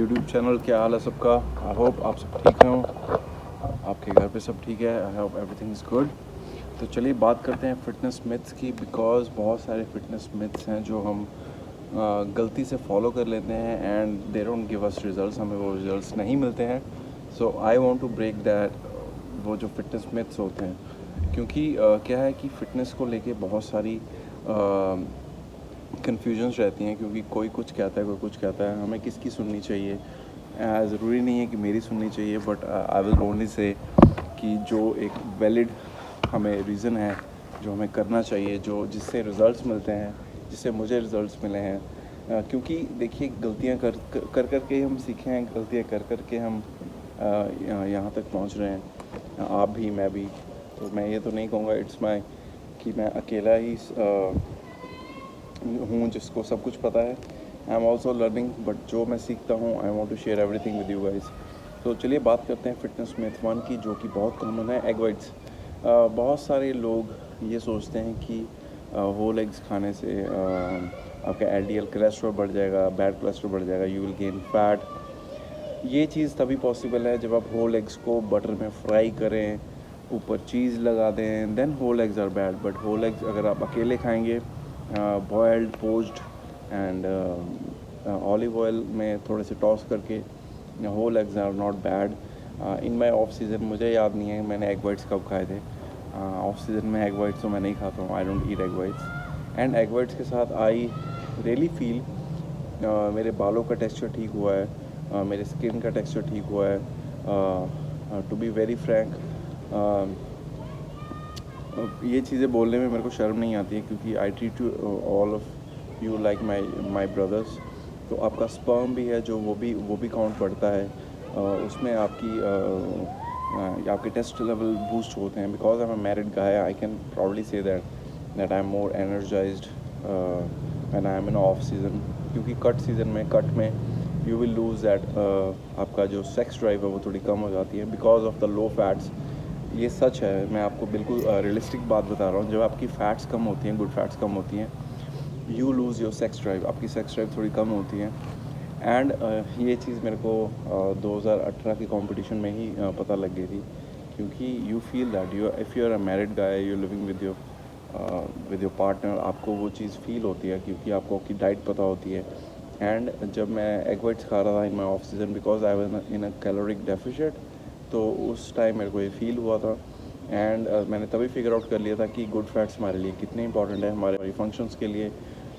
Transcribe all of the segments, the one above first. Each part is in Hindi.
YouTube channel. क्या हाल है सबका? आई होप आप सब ठीक हों, आपके घर पे सब ठीक है। I hope everything is good. तो चलिए बात करते हैं फ़िटनेस मिथ्स की, बिकॉज़ बहुत सारे फ़िटनेस मिथ्स हैं जो हम गलती से फॉलो कर लेते हैं and they don't give us results, हमें वो रिज़ल्ट्स नहीं मिलते हैं। So I want to break that, वो जो फ़िटनेस मिथ्स होते हैं, क्योंकि क्या है कि फ़िटनेस को लेके बहुत सारी कन्फ्यूजन्स रहती हैं, क्योंकि कोई कुछ कहता है, कोई कुछ कहता है। हमें किसकी सुननी चाहिए? ज़रूरी नहीं है कि मेरी सुननी चाहिए, but I will only say कि जो एक वैलिड हमें रीज़न है, जो हमें करना चाहिए, जो जिससे रिज़ल्ट्स मिलते हैं, जिससे मुझे रिज़ल्ट्स मिले हैं। क्योंकि देखिए, गलतियां कर के हम सीखे हैं, गलतियां कर के हम यहाँ तक पहुँच रहे हैं, आप भी मैं भी। तो मैं ये तो नहीं कहूँगा इट्स माई कि मैं अकेला ही हूँ जिसको सब कुछ पता है। I am also learning, but जो मैं सीखता हूँ I want to share everything with you guys. तो चलिए बात करते हैं फिटनेस मिथ वन की, जो कि बहुत कॉमन है, एग वाइट्स। बहुत सारे लोग ये सोचते हैं कि होल एग्स खाने से आपका एलडीएल कोलेस्ट्रॉल बढ़ जाएगा, बैड कोलेस्ट्रॉल बढ़ जाएगा, यू विल गेन फैट। ये चीज़ तभी पॉसिबल है जब आप होल एग्स को बटर में फ्राई करें, ऊपर चीज़ लगा दें, then whole eggs are bad. But whole eggs अगर आप अकेले खाएंगे, boiled, poached and olive oil में थोड़े से टॉस करके, whole eggs are not bad. In my off season मुझे याद नहीं है मैंने एग वाइट्स कब खाए थे। ऑफ सीज़न में एग वाइट्स तो मैं नहीं खाता हूँ, I don't eat egg whites. And egg whites के साथ आई रियली फील मेरे बालों का टेक्सचर ठीक हुआ है, मेरे स्किन का टेक्सचर ठीक हुआ है। टू बी वेरी फ्रैंक, ये चीज़ें बोलने में मेरे को शर्म नहीं आती है, क्योंकि I treat you all of you like my brothers. तो आपका स्पर्म भी है जो वो भी काउंट पड़ता है। उसमें आपके टेस्ट लेवल बूस्ट होते हैं। Because I am a married guy, I can proudly say that I am more energised when I am in of season. क्योंकि कट में यू विल लूज़ दैट, आपका जो सेक्स ड्राइव है वो थोड़ी कम हो जाती है because of the low fats. ये सच है, मैं आपको बिल्कुल रियलिस्टिक बात बता रहा हूँ। जब आपकी फ़ैट्स कम होती हैं, गुड फैट्स कम होती हैं, you lose your sex drive, आपकी सेक्स ड्राइव थोड़ी कम होती है। एंड ये चीज़ मेरे को 2018 के कंपटीशन में ही पता लग गई थी, क्योंकि you feel that if you are a married guy, you living with your partner, आपको वो चीज़ फील होती है, क्योंकि आपको आपकी डाइट पता होती है। एंड जब मैं एग वाइट्स खा रहा था in my off season, because I was in a caloric deficit, तो उस टाइम मेरे को ये फील हुआ था। एंड मैंने तभी फिगर आउट कर लिया था कि गुड फैट्स हमारे लिए कितने इंपॉर्टेंट है, हमारे फंक्शंस के लिए।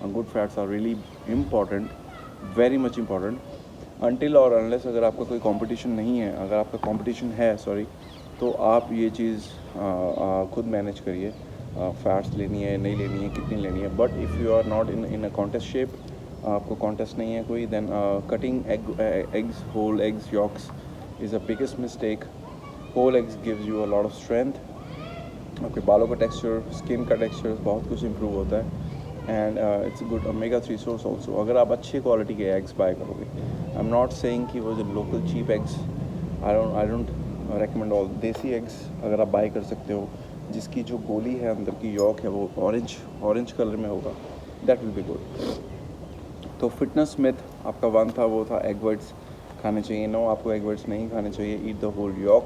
Good fats are really important, very much important. Until और अनलेस अगर आपका कोई कंपटीशन नहीं है, अगर आपका कंपटीशन है सॉरी, तो आप ये चीज़ खुद मैनेज करिए, फैट्स लेनी है नहीं लेनी है, कितनी लेनी है। But if you are not in a contest shape, आपको कॉन्टेस्ट नहीं है कोई, then cutting eggs, whole eggs, yolks is a biggest mistake. Whole eggs gives you a lot of strength, आपके बालों का टेक्सचर, स्किन का टेक्सचर बहुत कुछ इम्प्रूव होता है। And it's good omega 3 source also, अगर आप अच्छे क्वालिटी के एग्स बाय करोगे। आई एम नॉट सेइंग कि वो जो local cheap eggs, I don't recommend all desi eggs. अगर आप बाय कर सकते हो, जिसकी जो गोली है अंदर की यॉक है वो ऑरेंज कलर में होगा, दैट विल बी गुड। तो फिटनेस मिथ आपका वन था, वो था एग वाइट्स खाने चाहिए। नो, आपको एग वाइट्स नहीं खाने चाहिए। Eat the whole yolk,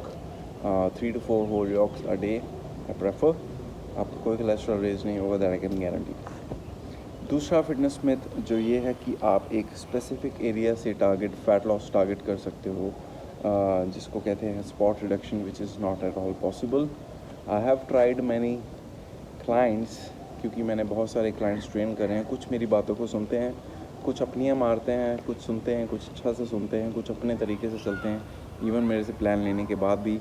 3 to 4 whole yolks a day I prefer. आपको कोई कोलेस्ट्रॉल रेज नहीं होगा, दैट आई कैन गारंटी। दूसरा फिटनेस मिथ जो ये है कि आप एक स्पेसिफिक एरिया से फैट लॉस टारगेट कर सकते हो, जिसको कहते हैं spot reduction, which is not at all possible. I have tried many clients, क्योंकि मैंने बहुत सारे क्लाइंट्स ट्रेन करे हैं। कुछ मेरी बातों को सुनते हैं, कुछ अपनियाँ मारते हैं, कुछ सुनते हैं, कुछ अच्छा से सुनते हैं, कुछ अपने तरीके से चलते हैं। इवन मेरे से प्लान लेने के बाद भी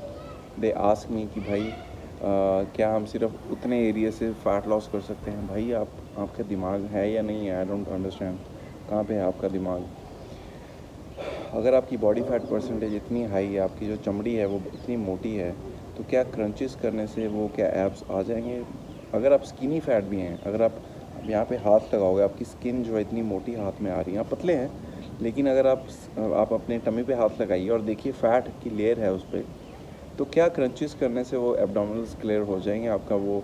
दे आस्क मी कि भाई क्या हम सिर्फ उतने एरिया से फ़ैट लॉस कर सकते हैं? भाई आपका दिमाग है या नहीं है? आई डोंट अंडरस्टैंड, कहाँ पे है आपका दिमाग? अगर आपकी बॉडी फैट परसेंटेज इतनी हाई है, आपकी जो चमड़ी है वो इतनी मोटी है, तो क्या क्रंचेस करने से वो क्या एब्स आ जाएंगे? अगर आप स्किनी फैट भी हैं, अगर आप यहाँ पे हाथ लगाओगे, आपकी स्किन जो है इतनी मोटी हाथ में आ रही है, आप पतले हैं, लेकिन अगर आप अपने टमी पे हाथ लगाइए और देखिए फ़ैट की लेयर है उस पर, तो क्या क्रंचेस करने से वो एब्डोमिनल्स क्लियर हो जाएंगे? आपका वो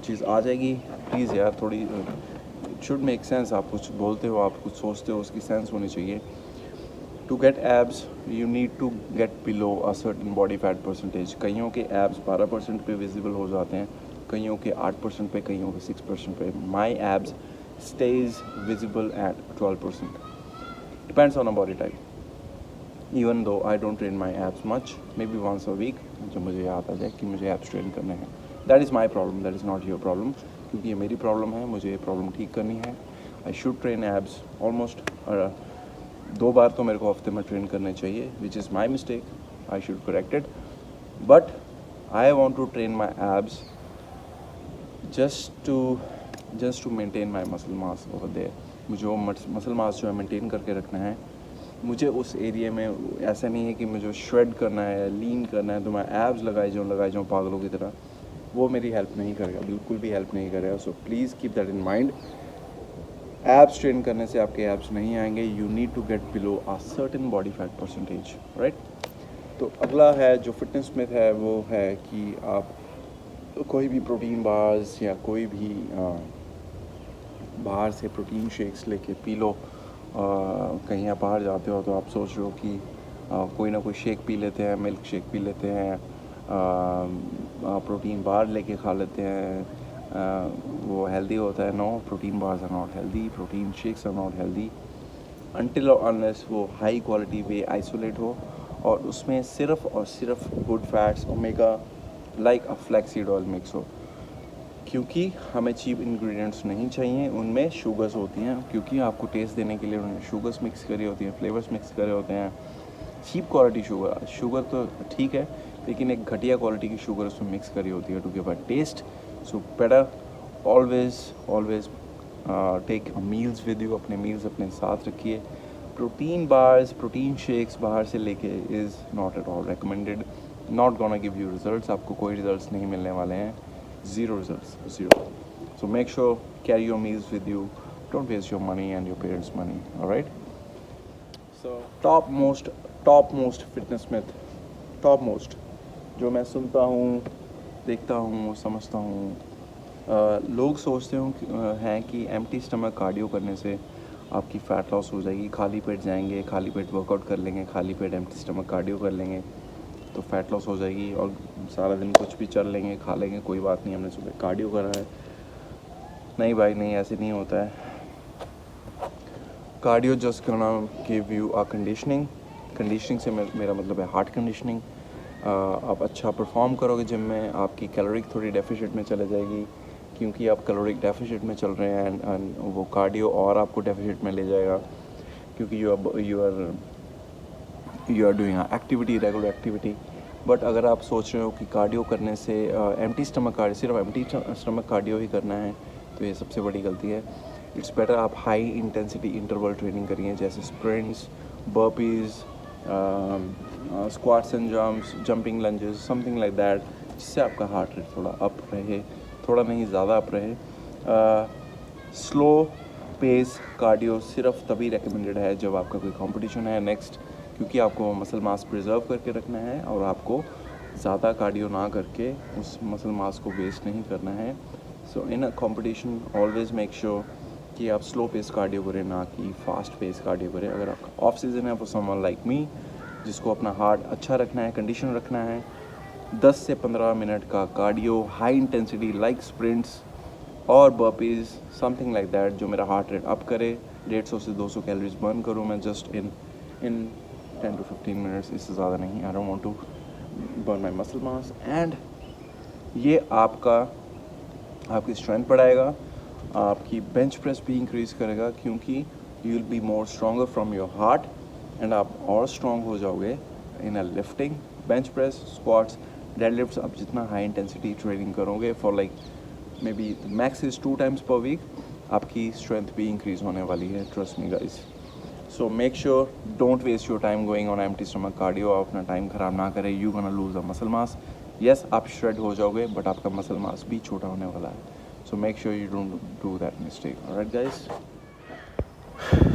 चीज़ आ जाएगी? प्लीज़ यार, थोड़ी इट शुड मेक सेंस। आप कुछ बोलते हो, आप कुछ सोचते हो, उसकी सेंस होनी चाहिए। To get abs you need to get below a certain body fat percentage. कईयों के एब्स 12% पे विजिबल हो जाते हैं, कईयों के 8% पे, कईयों के 6% पे. माई abs stays visible at 12%. Depends on a body type. Even though I don't train my abs much, maybe once a week, जब मुझे याद आ जाए कि मुझे abs train करने हैं. That is my problem, that is not your problem. क्योंकि ये मेरी प्रॉब्लम है, मुझे ये प्रॉब्लम ठीक करनी है. I should train abs almost 2 बार तो मेरे को हफ्ते में ट्रेन करने चाहिए, which is my mistake. I should correct it. But I want to train my abs just to maintain my muscle mass over there. मुझे वो मसल मास जो है मेंटेन करके रखना है. मुझे उस एरिया में ऐसा नहीं है कि मुझे श्रेड करना है, लीन करना है तो मैं एब्स लगाए जाऊँ पागलों की तरह. वो मेरी हेल्प नहीं करेगा, बिल्कुल भी हेल्प नहीं करेगा. So please keep that in mind. Abs train करने से आपके एब्स नहीं आएंगे. You need to get below a certain body fat percentage, right. तो अगला है जो फिटनेस मिथ है वो है कि आप कोई भी प्रोटीन बार्स या कोई भी बाहर से प्रोटीन शेक्स लेके पी लो. कहीं आप बाहर जाते हो तो आप सोच रहे हो कि कोई ना कोई शेक पी लेते हैं, मिल्क शेक पी लेते हैं, प्रोटीन बार लेके खा लेते हैं, वो हेल्दी होता है. No, protein bars are not healthy, protein shakes are not healthy until और अनलेस वो हाई क्वालिटी वे आइसोलेट हो और उसमें सिर्फ और सिर्फ good fats omega like a flaxseed oil mix हो. क्योंकि हमें चीप इंग्रेडिएंट्स नहीं चाहिए, उनमें शुगर्स होती हैं. क्योंकि आपको टेस्ट देने के लिए उन्होंने शुगर्स मिक्स करी होती हैं, फ्लेवर्स मिक्स करे होते हैं. चीप क्वालिटी शुगर तो ठीक है, लेकिन एक घटिया क्वालिटी की शुगर उसमें मिक्स करी होती है to give a taste. So better always take meals with you. अपने मील्स अपने साथ रखिए. प्रोटीन बार्स, प्रोटीन शेक्स बाहर से लेके is not at all recommended. Not gonna give you results. आपको कोई रिजल्ट्स नहीं मिलने वाले हैं. Zero results, zero. So make sure carry your meals with you. Don't waste your money and your parents' money. All right. So topmost fitness myth, topmost जो मैं सुनता हूँ, देखता हूँ, समझता हूँ. लोग सोचते हैं कि एम्प्टी स्टमक कार्डियो करने से आपकी फ़ैट लॉस हो जाएगी. खाली पेट जाएंगे, खाली पेट वर्कआउट कर लेंगे, खाली पेट एम्प्टी स्टमक कार्डियो कर लेंगे तो फ़ैट लॉस हो जाएगी और सारा दिन कुछ भी चल लेंगे, खा लेंगे, कोई बात नहीं, हमने सुबह कार्डियो करा है. नहीं भाई नहीं, ऐसे नहीं होता है. Cardio just gonna give you a conditioning से मेरा मतलब है हार्ट कंडीशनिंग. आप अच्छा परफॉर्म करोगे जिम में, आपकी कैलोरिक थोड़ी डेफिसिट में चले जाएगी क्योंकि आप कैलोरिक डेफिसिट में चल रहे हैं. एंड वो कार्डियो और आपको डेफिसिट में ले जाएगा क्योंकि you are doing activity, regular activity. But अगर आप सोच रहे हो कि कार्डियो करने से एम्प्टी स्टमक कार्डियो, सिर्फ एम्प्टी स्टमक कार्डियो ही करना है, तो ये सबसे बड़ी गलती है. इट्स बेटर आप हाई इंटेंसिटी इंटरवल ट्रेनिंग करिए, जैसे sprints, burpees, squats and jumps, jumping lunges, something like that, जिससे आपका हार्ट रेट थोड़ा अप रहे, थोड़ा नहीं ज़्यादा अप रहे. स्लो पेस कार्डियो सिर्फ तभी रिकमेंडेड है जब आपका कोई कंपटीशन है नेक्स्ट, क्योंकि आपको मसल मास प्रिजर्व करके रखना है और आपको ज़्यादा कार्डियो ना करके उस मसल मास को वेस्ट नहीं करना है. So in a competition always make sure कि आप स्लो पेस कार्डियो करें, ना कि फास्ट पेस कार्डियो करें. अगर आपका ऑफ सीज़न है फॉर समवन लाइक मी, जिसको अपना हार्ट अच्छा रखना है, कंडीशन रखना है, 10 से 15 मिनट का cardio high intensity like sprints और बर्पीज़, समथिंग लाइक दैट, जो मेरा हार्ट रेट अप करे, 150 से 200 कैलोरीज बर्न करूँ मैं जस्ट इन 10 to 15 मिनट्स, इससे ज़्यादा नहीं. I don't want to burn my muscle mass. And ये आपकी स्ट्रेंथ बढ़ाएगा, आपकी बेंच प्रेस भी इंक्रीज़ करेगा क्योंकि you will be more stronger from your heart. And आप और स्ट्रॉन्ग हो जाओगे in a lifting, bench press, squats, deadlifts. आप जितना हाई इंटेंसिटी ट्रेनिंग करोगे for like maybe max is 2 times per week, आपकी स्ट्रेंथ भी इंक्रीज़ होने वाली है. Trust me guys. So make sure don't waste your time going on empty stomach cardio. आप अपना टाइम ख़राब ना करें. You gonna lose a muscle mass. Yes, आप श्रेड हो जाओगे बट आपका मसल मास भी छोटा होने वाला है. सो make sure you don't do that mistake. Alright guys.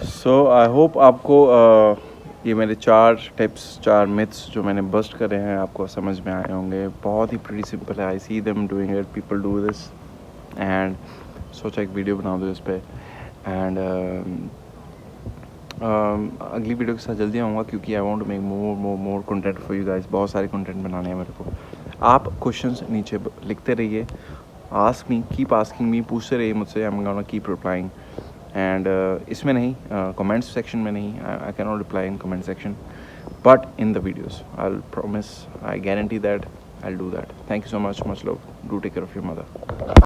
So I hope आपको ये मेरे 4 टिप्स, 4 मिथ्स जो मैंने बस्ट करे हैं आपको समझ में आए होंगे. बहुत ही प्रीटी सिंपल है. I see them doing it, people do this and सोचा एक वीडियो बना दो इस पर. एंड अगली वीडियो के साथ जल्दी आऊँगा क्योंकि I want to make more content for you guys. बहुत सारे कंटेंट बनाने हैं मेरे को। आप क्वेश्चंस नीचे लिखते रहिए, ask me, keep asking me, पूछते रहिए मुझसे, I am gonna keep replying. And इसमें नहीं, कमेंट्स सेक्शन में नहीं, I can not reply in comment section, but in the videos. I'll promise, I guarantee that I'll do that. Thank you so much love. Do take care of your mother.